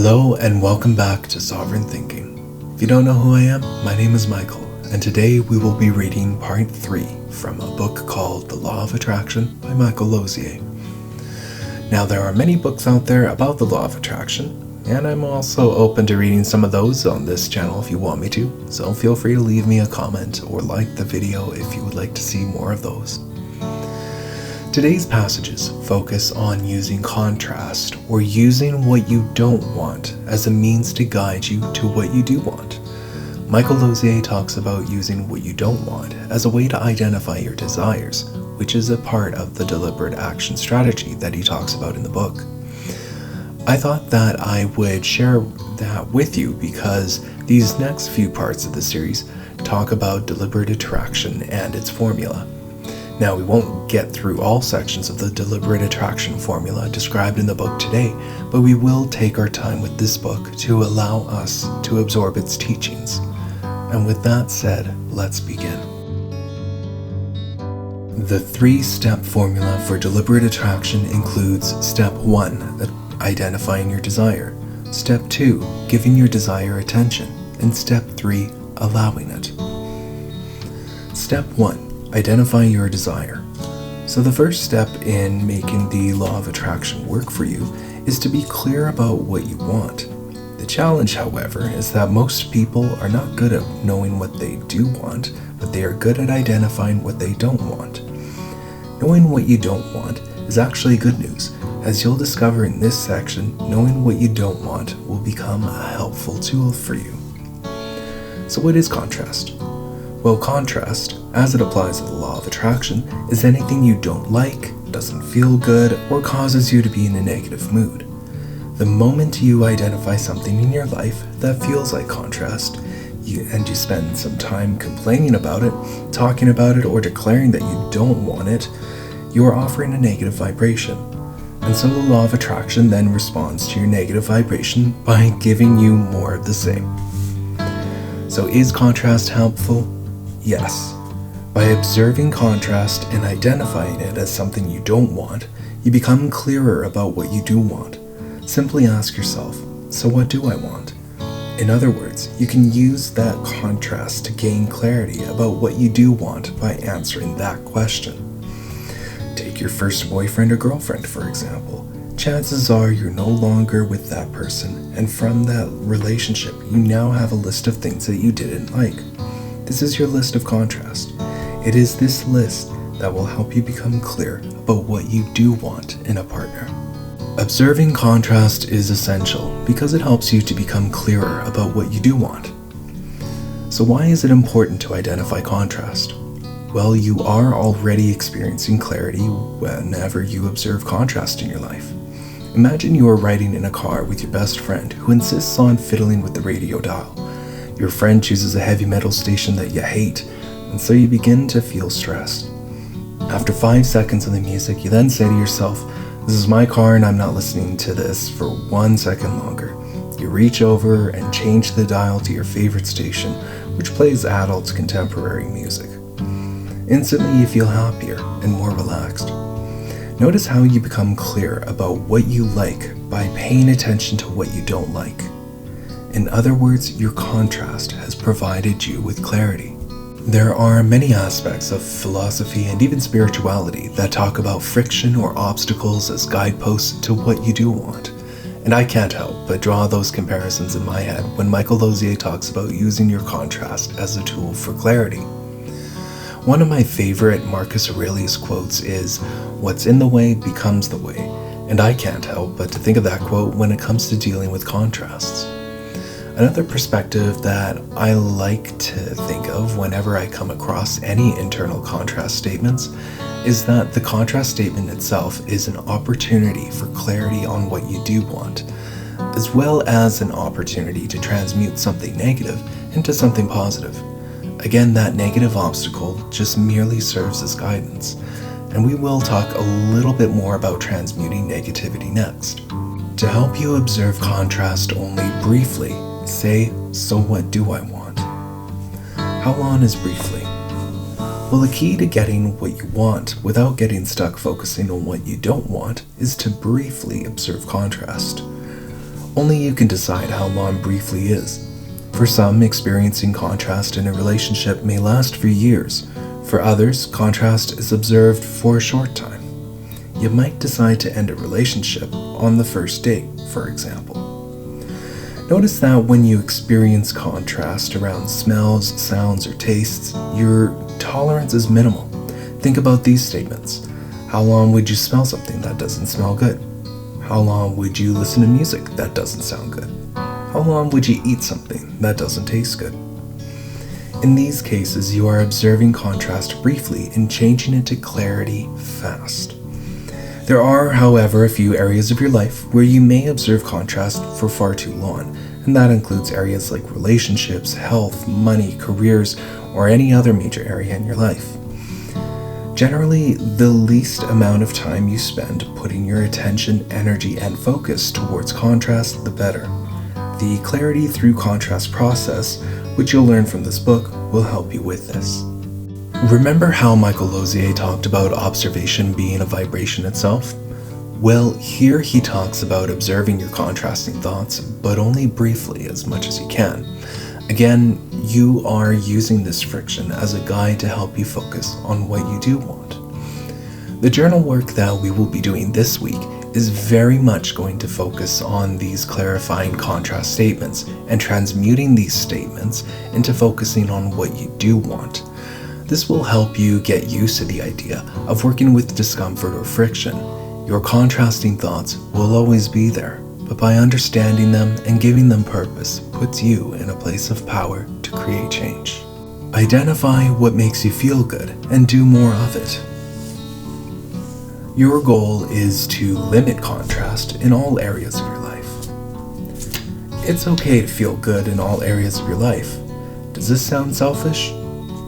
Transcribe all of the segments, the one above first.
Hello and welcome back to Sovereign Thinking. If you don't know who I am, my name is Michael, and today we will be reading part 3 from a book called The Law of Attraction by Michael Losier. Now, there are many books out there about the Law of Attraction, and I'm also open to reading some of those on this channel if you want me to, so feel free to leave me a comment or like the video if you would like to see more of those. Today's passages focus on using contrast or using what you don't want as a means to guide you to what you do want. Michael Losier talks about using what you don't want as a way to identify your desires, which is a part of the deliberate action strategy that he talks about in the book. I thought that I would share that with you because these next few parts of the series talk about deliberate attraction and its formula. Now, we won't get through all sections of the deliberate attraction formula described in the book today, but we will take our time with this book to allow us to absorb its teachings. And with that said, let's begin. The 3-step formula for deliberate attraction includes Step 1, identifying your desire, Step 2, giving your desire attention, and Step 3, allowing it. Step 1. Identify your desire. So the first step in making the law of attraction work for you is to be clear about what you want. The challenge, however, is that most people are not good at knowing what they do want, but they are good at identifying what they don't want. Knowing what you don't want is actually good news, as you'll discover in this section, knowing what you don't want will become a helpful tool for you. So what is contrast? Well, contrast, as it applies to the law of attraction, is anything you don't like, doesn't feel good, or causes you to be in a negative mood. The moment you identify something in your life that feels like contrast, and you spend some time complaining about it, talking about it, or declaring that you don't want it, you are offering a negative vibration. And so the law of attraction then responds to your negative vibration by giving you more of the same. So is contrast helpful? Yes. By observing contrast and identifying it as something you don't want, you become clearer about what you do want. Simply ask yourself, so what do I want? In other words, you can use that contrast to gain clarity about what you do want by answering that question. Take your first boyfriend or girlfriend, for example. Chances are you're no longer with that person, and from that relationship, you now have a list of things that you didn't like. This is your list of contrast. It is this list that will help you become clear about what you do want in a partner. Observing contrast is essential because it helps you to become clearer about what you do want. So why is it important to identify contrast? Well, you are already experiencing clarity whenever you observe contrast in your life. Imagine you are riding in a car with your best friend who insists on fiddling with the radio dial. Your friend chooses a heavy metal station that you hate, and so you begin to feel stressed. After 5 seconds of the music, you then say to yourself, "This is my car and I'm not listening to this for 1 second longer." You reach over and change the dial to your favorite station, which plays adult contemporary music. Instantly you feel happier and more relaxed. Notice how you become clear about what you like by paying attention to what you don't like. In other words, your contrast has provided you with clarity. There are many aspects of philosophy and even spirituality that talk about friction or obstacles as guideposts to what you do want. And I can't help but draw those comparisons in my head when Michael Losier talks about using your contrast as a tool for clarity. One of my favorite Marcus Aurelius quotes is, "What's in the way becomes the way." And I can't help but to think of that quote when it comes to dealing with contrasts. Another perspective that I like to think of whenever I come across any internal contrast statements is that the contrast statement itself is an opportunity for clarity on what you do want, as well as an opportunity to transmute something negative into something positive. Again, that negative obstacle just merely serves as guidance, and we will talk a little bit more about transmuting negativity next. To help you observe contrast only briefly, say, "So what do I want?" How long is briefly? Well, the key to getting what you want without getting stuck focusing on what you don't want is to briefly observe contrast. Only you can decide how long briefly is. For some, experiencing contrast in a relationship may last for years. For others, contrast is observed for a short time. You might decide to end a relationship on the first date, for example. Notice that when you experience contrast around smells, sounds, or tastes, your tolerance is minimal. Think about these statements. How long would you smell something that doesn't smell good? How long would you listen to music that doesn't sound good? How long would you eat something that doesn't taste good? In these cases, you are observing contrast briefly and changing it to clarity fast. There are, however, a few areas of your life where you may observe contrast for far too long, and that includes areas like relationships, health, money, careers, or any other major area in your life. Generally, the least amount of time you spend putting your attention, energy, and focus towards contrast, the better. The clarity through contrast process, which you'll learn from this book, will help you with this. Remember how Michael Losier talked about observation being a vibration itself? Well, here he talks about observing your contrasting thoughts, but only briefly, as much as you can. Again, you are using this friction as a guide to help you focus on what you do want. The journal work that we will be doing this week is very much going to focus on these clarifying contrast statements and transmuting these statements into focusing on what you do want. This will help you get used to the idea of working with discomfort or friction. Your contrasting thoughts will always be there, but by understanding them and giving them purpose puts you in a place of power to create change. Identify what makes you feel good and do more of it. Your goal is to limit contrast in all areas of your life. It's okay to feel good in all areas of your life. Does this sound selfish?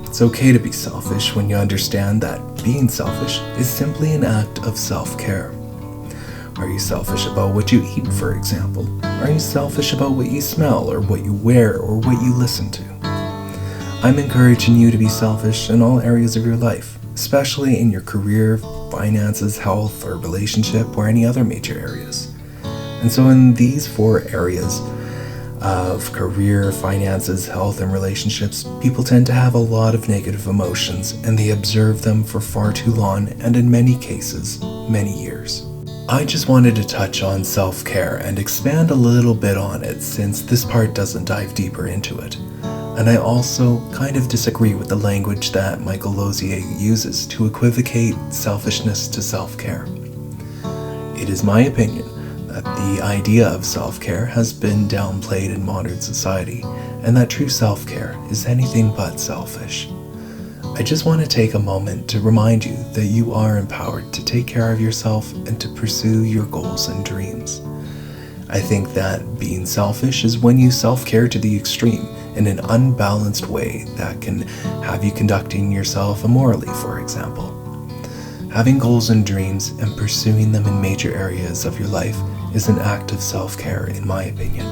It's okay to be selfish when you understand that being selfish is simply an act of self-care. Are you selfish about what you eat, for example? Are you selfish about what you smell, or what you wear, or what you listen to? I'm encouraging you to be selfish in all areas of your life, especially in your career, finances, health, or relationship, or any other major areas. And so in these 4 areas of career, finances, health, and relationships, people tend to have a lot of negative emotions, and they observe them for far too long, and in many cases, many years. I just wanted to touch on self-care and expand a little bit on it, since this part doesn't dive deeper into it. And I also kind of disagree with the language that Michael Losier uses to equivocate selfishness to self-care. It is my opinion that the idea of self-care has been downplayed in modern society, and that true self-care is anything but selfish. I just want to take a moment to remind you that you are empowered to take care of yourself and to pursue your goals and dreams. I think that being selfish is when you self-care to the extreme in an unbalanced way that can have you conducting yourself immorally, for example. Having goals and dreams and pursuing them in major areas of your life is an act of self-care, in my opinion.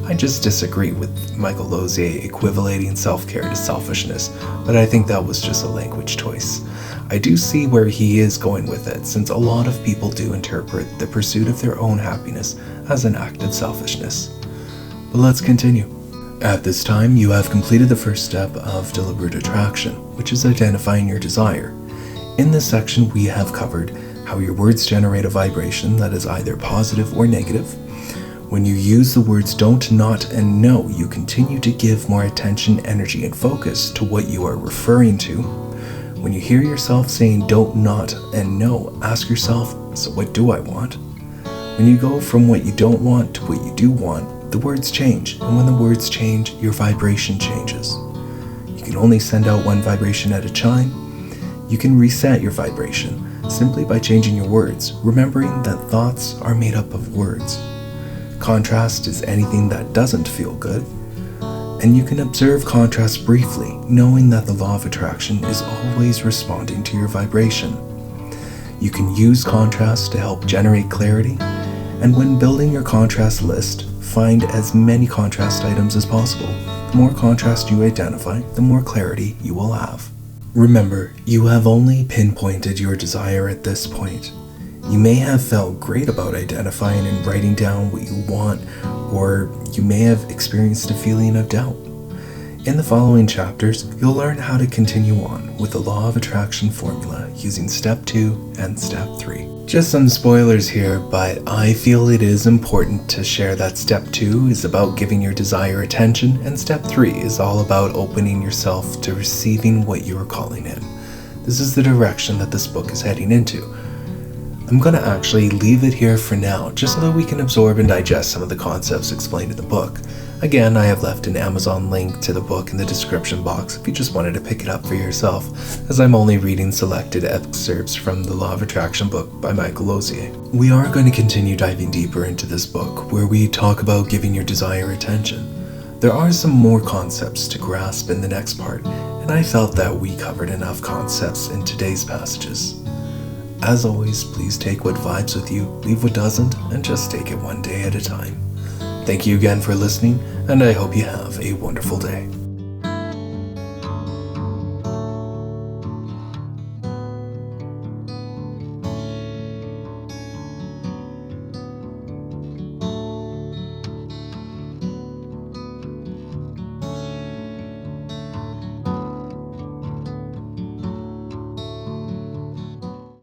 I just disagree with Michael Losier equivalating self-care to selfishness, but I think that was just a language choice. I do see where he is going with it, since a lot of people do interpret the pursuit of their own happiness as an act of selfishness. But let's continue. At this time, you have completed the first step of deliberate attraction, which is identifying your desire. In this section, we have covered how your words generate a vibration that is either positive or negative. When you use the words don't, not, and no, you continue to give more attention, energy, and focus to what you are referring to. When you hear yourself saying don't, not, and no, ask yourself, so what do I want? When you go from what you don't want to what you do want, the words change, and when the words change, your vibration changes. You can only send out one vibration at a time. You can reset your vibration simply by changing your words, remembering that thoughts are made up of words. Contrast is anything that doesn't feel good, and you can observe contrast briefly, knowing that the law of attraction is always responding to your vibration. You can use contrast to help generate clarity, and when building your contrast list, find as many contrast items as possible. The more contrast you identify, the more clarity you will have. Remember, you have only pinpointed your desire at this point. You may have felt great about identifying and writing down what you want, or you may have experienced a feeling of doubt. In the following chapters, you'll learn how to continue on with the law of attraction formula using step 2 and step 3. Just some spoilers here, but I feel it is important to share that step 2 is about giving your desire attention, and step 3 is all about opening yourself to receiving what you are calling in. This is the direction that this book is heading into. I'm going to actually leave it here for now, just so that we can absorb and digest some of the concepts explained in the book. Again, I have left an Amazon link to the book in the description box if you just wanted to pick it up for yourself, as I'm only reading selected excerpts from the Law of Attraction book by Michael Losier. We are going to continue diving deeper into this book, where we talk about giving your desire attention. There are some more concepts to grasp in the next part, and I felt that we covered enough concepts in today's passages. As always, please take what vibes with you, leave what doesn't, and just take it one day at a time. Thank you again for listening, and I hope you have a wonderful day.